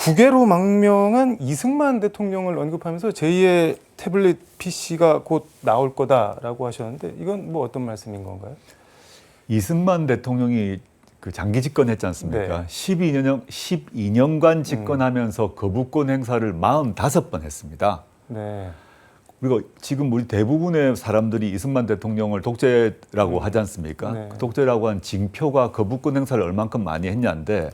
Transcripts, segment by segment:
국외로 망명한 이승만 대통령을 언급하면서 제2의 태블릿 PC가 곧 나올 거다라고 하셨는데 이건 뭐 어떤 말씀인 건가요? 이승만 대통령이 그 장기 집권했지 않습니까? 네. 12년간 집권하면서 거부권 행사를 45번 했습니다. 네. 그리고 지금 우리 대부분의 사람들이 이승만 대통령을 독재라고 하지 않습니까? 네. 그 독재라고 한 징표가 거부권 행사를 얼만큼 많이 했냐인데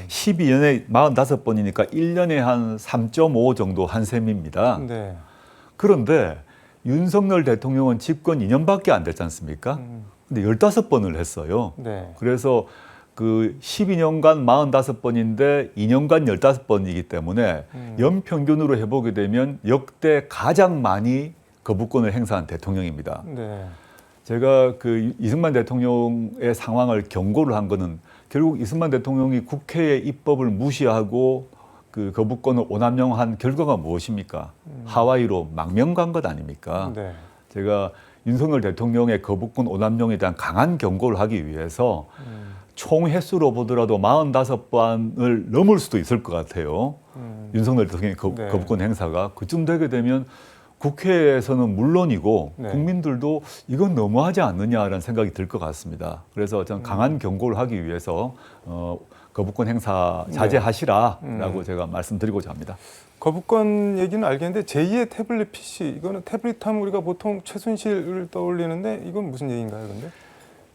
12년에 45번이니까 1년에 한 3.5 정도 한 셈입니다. 네. 그런데 윤석열 대통령은 집권 2년밖에 안 됐지 않습니까? 근데 15번을 했어요. 네. 그래서 그 12년간 45번인데 2년간 15번이기 때문에 연평균으로 해보게 되면 역대 가장 많이 거부권을 행사한 대통령입니다. 네. 제가 그 이승만 대통령의 상황을 경고를 한 거는 결국 이승만 대통령이 국회의 입법을 무시하고 그 거부권을 오남용한 결과가 무엇입니까? 하와이로 망명 간 것 아닙니까? 네. 제가 윤석열 대통령의 거부권 오남용에 대한 강한 경고를 하기 위해서 총 횟수로 보더라도 45번을 넘을 수도 있을 것 같아요. 윤석열 대통령의 네. 거부권 행사가 그쯤 되게 되면 국회에서는 물론이고 네. 국민들도 이건 너무하지 않느냐라는 생각이 들 것 같습니다. 그래서 저는 강한 경고를 하기 위해서 거부권 행사 자제하시라라고 제가 말씀드리고자 합니다. 거부권 얘기는 알겠는데 제2의 태블릿 PC 이거는 태블릿 하면 우리가 보통 최순실을 떠올리는데 이건 무슨 얘기인가요, 근데?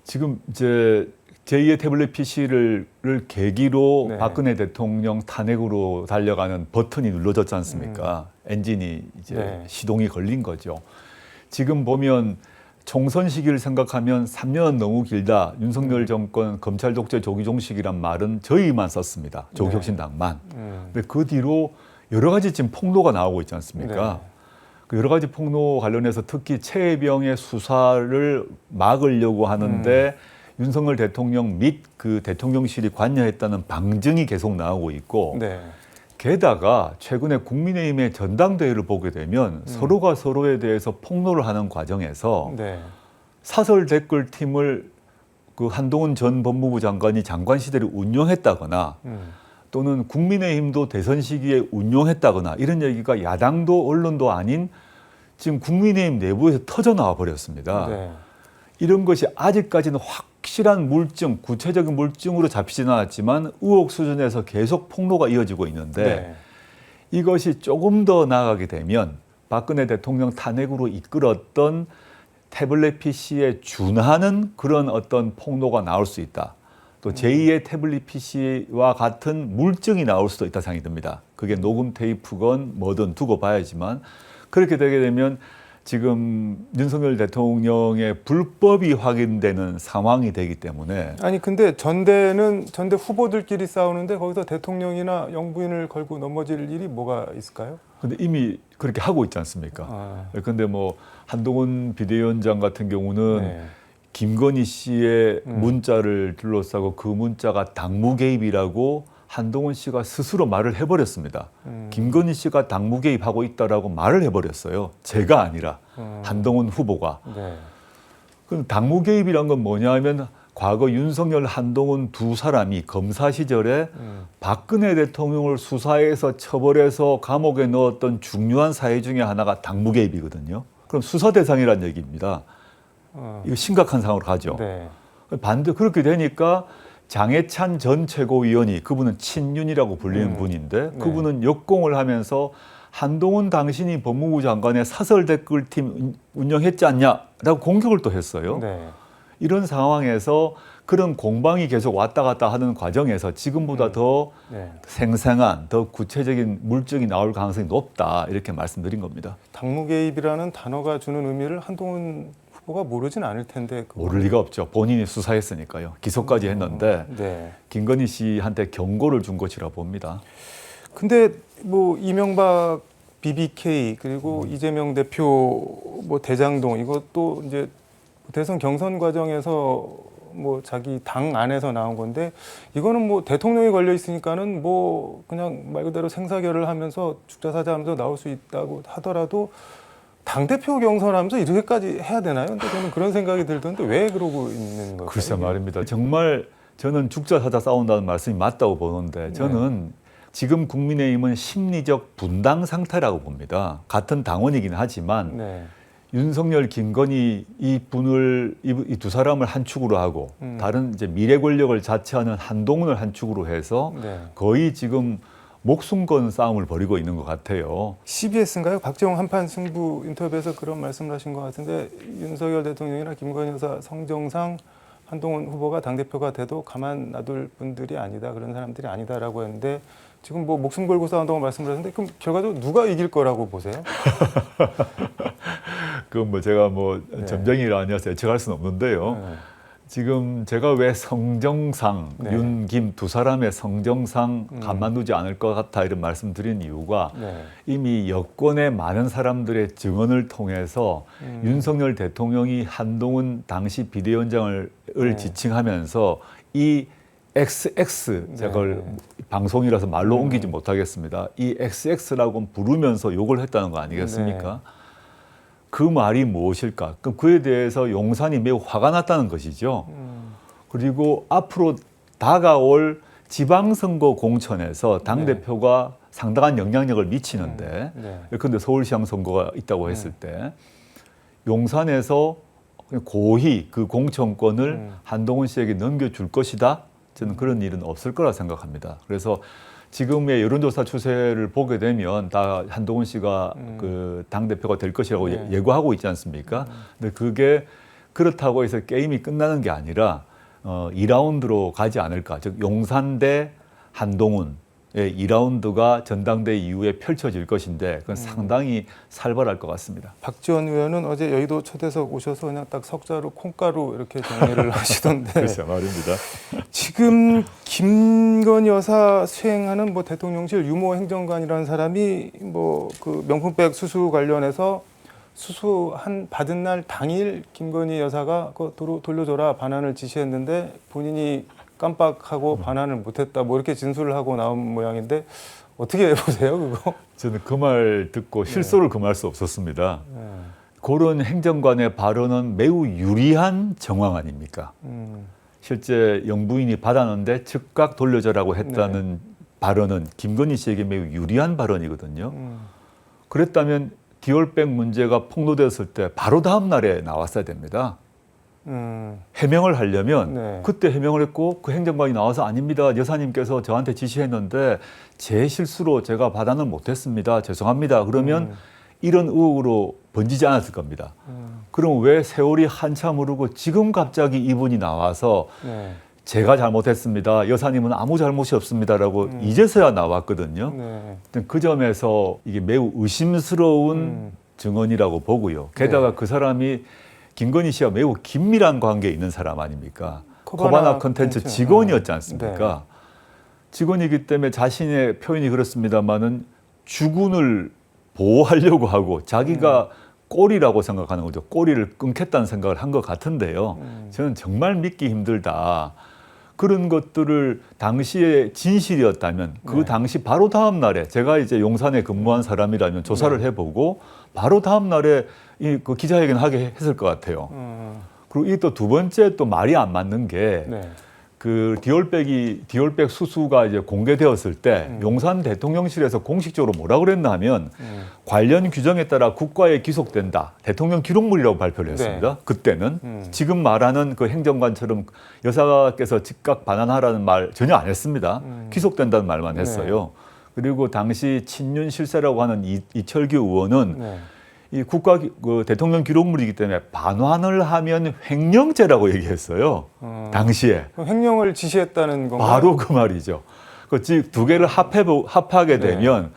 지금 이제 제2의 태블릿 PC를 계기로 네. 박근혜 대통령 탄핵으로 달려가는 버튼이 눌러졌지 않습니까? 엔진이 이제 네. 시동이 걸린 거죠. 지금 보면 총선 시기를 생각하면 3년은 너무 길다. 윤석열 정권 검찰 독재 조기종식이란 말은 저희만 썼습니다. 조국혁신당만. 근데 그 뒤로 여러 가지 지금 폭로가 나오고 있지 않습니까? 네. 그 여러 가지 폭로 관련해서 특히 최혜병의 수사를 막으려고 하는데 윤석열 대통령 및 그 대통령실이 관여했다는 방증이 계속 나오고 있고 네. 게다가 최근에 국민의힘의 전당대회를 보게 되면 서로가 서로에 대해서 폭로를 하는 과정에서 네. 사설 댓글팀을 그 한동훈 전 법무부 장관이 장관 시대를 운영했다거나 또는 국민의힘도 대선 시기에 운용했다거나 이런 얘기가 야당도 언론도 아닌 지금 국민의힘 내부에서 터져 나와 버렸습니다. 네. 이런 것이 아직까지는 확실한 물증, 구체적인 물증으로 잡히지는 않았지만 의혹 수준에서 계속 폭로가 이어지고 있는데 네. 이것이 조금 더 나아가게 되면 박근혜 대통령 탄핵으로 이끌었던 태블릿 PC에 준하는 그런 어떤 폭로가 나올 수 있다. 또 제2의 태블릿 PC와 같은 물증이 나올 수도 있다 생각이 듭니다. 그게 녹음 테이프건 뭐든 두고 봐야지만 그렇게 되게 되면 지금 윤석열 대통령의 불법이 확인되는 상황이 되기 때문에 아니 근데 전대 후보들끼리 싸우는데 거기서 대통령이나 영부인을 걸고 넘어질 일이 뭐가 있을까요? 근데 이미 그렇게 하고 있지 않습니까? 근데 뭐 한동훈 비대위원장 같은 경우는 네. 김건희 씨의 문자를 둘러싸고 그 문자가 당무 개입이라고 한동훈 씨가 스스로 말을 해버렸습니다. 김건희 씨가 당무 개입하고 있다라고 말을 해버렸어요. 제가 아니라 한동훈 후보가. 네. 그럼 당무 개입이란 건 뭐냐 하면 과거 윤석열, 한동훈 두 사람이 검사 시절에 박근혜 대통령을 수사해서 처벌해서 감옥에 넣었던 중요한 사회 중에 하나가 당무 개입이거든요. 그럼 수사 대상이란 얘기입니다. 이거 심각한 상황으로 가죠. 네. 반대 그렇게 되니까 장해찬 전 최고위원이 그분은 친윤이라고 불리는 분인데 네. 그분은 역공을 하면서 한동훈 당신이 법무부 장관의 사설 댓글팀 운영했지 않냐라고 공격을 또 했어요. 네. 이런 상황에서 그런 공방이 계속 왔다 갔다 하는 과정에서 지금보다 더 네. 생생한 더 구체적인 물증이 나올 가능성이 높다 이렇게 말씀드린 겁니다. 당무 개입이라는 단어가 주는 의미를 한동훈 후보가 모르진 않을 텐데 모를 리가 없죠. 본인이 수사했으니까요. 기소까지 했는데 네. 김건희 씨한테 경고를 준 것이라 봅니다. 근데 뭐 이명박 BBK 그리고 이재명 대표 뭐 대장동 이것도 이제 대선 경선 과정에서 뭐 자기 당 안에서 나온 건데 이거는 뭐 대통령이 걸려 있으니까는 뭐 그냥 말 그대로 생사결을 하면서 죽자사자하면서 나올 수 있다고 하더라도 당대표 경선하면서 이렇게까지 해야 되나요? 근데 저는 그런 생각이 들던데 왜 그러고 있는 걸까요? 글쎄 말입니다. 정말 저는 죽자사자 싸운다는 말씀이 맞다고 보는데 저는 지금 국민의힘은 심리적 분당 상태라고 봅니다. 같은 당원이긴 하지만 네. 윤석열, 김건희 이 두 사람을 한 축으로 하고 다른 이제 미래 권력을 자처하는 한동훈을 한 축으로 해서 네. 거의 지금 목숨 건 싸움을 벌이고 있는 것 같아요. CBS인가요? 박재홍 한판 승부 인터뷰에서 그런 말씀을 하신 것 같은데 윤석열 대통령이나 김건희 여사 성정상 한동훈 후보가 당대표가 돼도 가만 놔둘 분들이 아니다. 그런 사람들이 아니다라고 했는데 지금 뭐 목숨 걸고 싸운다고 말씀을 하셨는데 그럼 결과적으로 누가 이길 거라고 보세요? 그건 뭐 제가 뭐 네. 점쟁이라 아니어서 예측할 수는 없는데요. 네. 지금 제가 왜 성정상, 네. 윤, 김 두 사람의 성정상 가만두지 않을 것 같아 이런 말씀드린 이유가 네. 이미 여권의 많은 사람들의 증언을 통해서 윤석열 대통령이 한동훈 당시 비대위원장을 네. 지칭하면서 이 XX, 제가 그걸 방송이라서 말로 옮기지 못하겠습니다. 이 XX라고 부르면서 욕을 했다는 거 아니겠습니까? 네. 그 말이 무엇일까? 그럼 그에 대해서 용산이 매우 화가 났다는 것이죠. 그리고 앞으로 다가올 지방선거 공천에서 당대표가 상당한 영향력을 미치는데, 네. 예컨대 서울시장 선거가 있다고 했을 때 용산에서 고의 그 공천권을 한동훈 씨에게 넘겨줄 것이다? 저는 그런 일은 없을 거라 생각합니다. 그래서 지금의 여론조사 추세를 보게 되면 다 한동훈 씨가 그 당대표가 될 것이라고 네. 예고하고 있지 않습니까? 근데 그게 그렇다고 해서 게임이 끝나는 게 아니라 2라운드로 가지 않을까. 즉 용산 대 한동훈의 2라운드가 전당대회 이후에 펼쳐질 것인데 그건 상당히 살벌할 것 같습니다. 박지원 의원은 어제 여의도 초대석 오셔서 그냥 딱 석자로 콩가루 이렇게 정리를 하시던데 그렇죠, 말입니다. 지금 김건희 여사 수행하는 뭐 대통령실 유모 행정관이라는 사람이 뭐 그 명품백 수수 관련해서 수수한 받은 날 당일 김건희 여사가 그거 돌려줘라 반환을 지시했는데 본인이 깜빡하고 반환을 못했다 뭐 이렇게 진술을 하고 나온 모양인데 어떻게 보세요 그거? 저는 그 말 듣고 실소를 금할 수 없었습니다. 그런 행정관의 발언은 매우 유리한 정황 아닙니까? 실제 영부인이 받았는데 즉각 돌려줘라고 했다는 발언은 김건희 씨에게 매우 유리한 발언이거든요. 그랬다면 디올백 문제가 폭로되었을 때 바로 다음 날에 나왔어야 됩니다. 해명을 하려면 네. 그때 해명을 했고 그 행정관이 나와서 아닙니다. 여사님께서 저한테 지시했는데 제 실수로 제가 받아는 못했습니다. 죄송합니다. 그러면 이런 의혹으로 번지지 않았을 겁니다. 그럼 왜 세월이 한참 흐르고 지금 갑자기 이분이 나와서 네. 제가 잘못했습니다. 여사님은 아무 잘못이 없습니다라고 이제서야 나왔거든요. 네. 그 점에서 이게 매우 의심스러운 증언이라고 보고요. 게다가 네. 그 사람이 김건희 씨와 매우 긴밀한 관계에 있는 사람 아닙니까? 코바나 코바나 컨텐츠 컨텐츠. 직원이었지 않습니까? 네. 직원이기 때문에 자신의 표현이 그렇습니다만은 주군을 보호하려고 하고 자기가 꼴이라고 생각하는 거죠. 꼬리를 끊겠다는 생각을 한 것 같은데요. 저는 정말 믿기 힘들다. 그런 것들을 당시에 진실이었다면 그 네. 당시 바로 다음 날에 제가 이제 용산에 근무한 사람이라면 조사를 해보고 바로 다음 날에 그 기자회견 하게 했을 것 같아요. 그리고 이 또 두 번째 또 말이 안 맞는 게 네. 그 디올백 수수가 이제 공개되었을 때 용산 대통령실에서 공식적으로 뭐라 그랬나 하면 관련 규정에 따라 국가에 기속된다. 대통령 기록물이라고 발표를 했습니다. 네. 그때는 지금 말하는 그 행정관처럼 여사께서 즉각 반환하라는 말 전혀 안 했습니다. 기속된다는 말만 했어요. 그리고 당시 친윤 실세라고 하는 이철규 의원은 네. 이 국가 그 대통령 기록물이기 때문에 반환을 하면 횡령죄라고 얘기했어요. 당시에 그럼 횡령을 지시했다는 건가요? 바로 그 말이죠. 그 두 개를 합하게 되면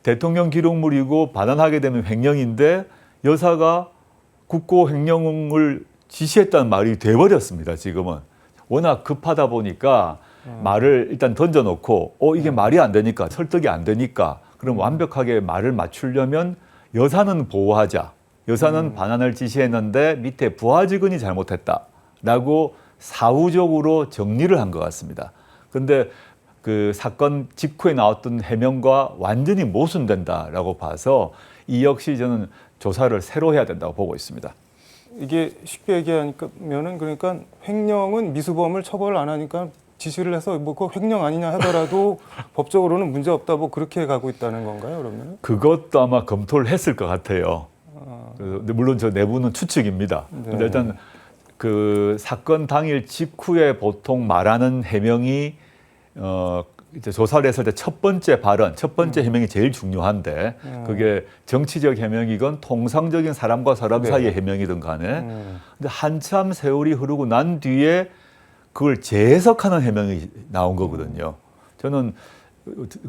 대통령 기록물이고 반환하게 되면 횡령인데 여사가 국고 횡령을 지시했다는 말이 돼버렸습니다. 지금은 워낙 급하다 보니까 말을 일단 던져놓고 이게 말이 안 되니까 설득이 안 되니까 그럼 완벽하게 말을 맞추려면 여사는 보호하자. 여사는 반환을 지시했는데 밑에 부하 직원이 잘못했다라고 사후적으로 정리를 한 것 같습니다. 그런데 그 사건 직후에 나왔던 해명과 완전히 모순된다라고 봐서 이 역시 저는 조사를 새로 해야 된다고 보고 있습니다. 이게 쉽게 얘기하니까면은 그러니까 횡령은 미수범을 처벌 안 하니까 지시를 해서 뭐 그 횡령 아니냐 하더라도 법적으로는 문제 없다 뭐 그렇게 가고 있다는 건가요, 그러면? 그것도 아마 검토를 했을 것 같아요. 근데 물론 저 내부는 추측입니다. 네. 근데 일단 그 사건 당일 직후에 보통 말하는 해명이 이제 조사를 했을 때 첫 번째 발언, 첫 번째 해명이 제일 중요한데 그게 정치적 해명이건 통상적인 사람과 사람 네. 사이의 해명이든 간에 근데 한참 세월이 흐르고 난 뒤에 그걸 재해석하는 해명이 나온 거거든요. 저는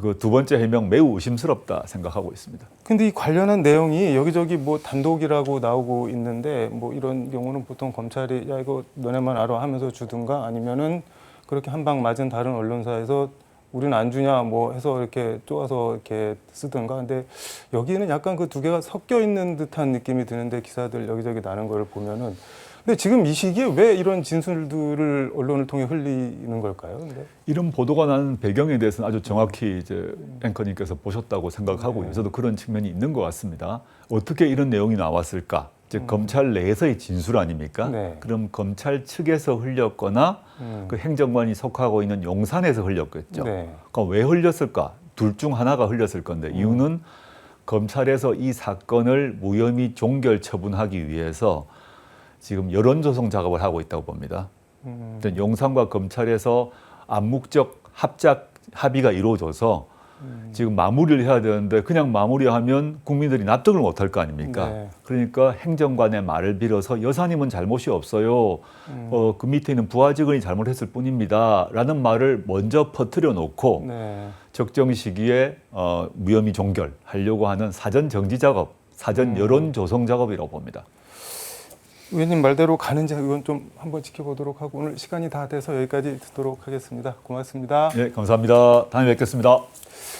그 두 번째 해명 매우 의심스럽다 생각하고 있습니다. 근데 이 관련한 내용이 여기저기 뭐 단독이라고 나오고 있는데 뭐 이런 경우는 보통 검찰이 야 이거 너네만 알아 하면서 주든가 아니면은 그렇게 한 방 맞은 다른 언론사에서 우리는 안 주냐 뭐 해서 이렇게 쪼아서 이렇게 쓰든가. 근데 여기는 약간 그 두 개가 섞여 있는 듯한 느낌이 드는데 기사들 여기저기 나는 걸 보면은. 근데 지금 이 시기에 왜 이런 진술들을 언론을 통해 흘리는 걸까요? 근데? 이런 보도가 나는 배경에 대해서는 아주 정확히 이제 앵커님께서 보셨다고 생각하고요. 저도 그런 측면이 있는 것 같습니다. 어떻게 이런 내용이 나왔을까? 즉 검찰 내에서의 진술 아닙니까? 네. 그럼 검찰 측에서 흘렸거나 그 행정관이 속하고 있는 용산에서 흘렸겠죠. 네. 그럼 왜 흘렸을까? 둘 중 하나가 흘렸을 건데 이유는 검찰에서 이 사건을 무혐의 종결 처분하기 위해서 지금 여론조성 작업을 하고 있다고 봅니다. 용산과 검찰에서 암묵적 합의가 이루어져서 지금 마무리를 해야 되는데 그냥 마무리하면 국민들이 납득을 못할 거 아닙니까? 네. 그러니까 행정관의 말을 빌어서 여사님은 잘못이 없어요. 그 밑에 있는 부하 직원이 잘못했을 뿐입니다. 라는 말을 먼저 퍼뜨려 놓고 네. 적정 시기에 무혐의 종결하려고 하는 사전 정지 작업, 사전 여론 조성 작업이라고 봅니다. 의원님 말대로 가는지 이건 좀 한번 지켜보도록 하고 오늘 시간이 다 돼서 여기까지 듣도록 하겠습니다. 고맙습니다. 네, 감사합니다. 다음에 뵙겠습니다.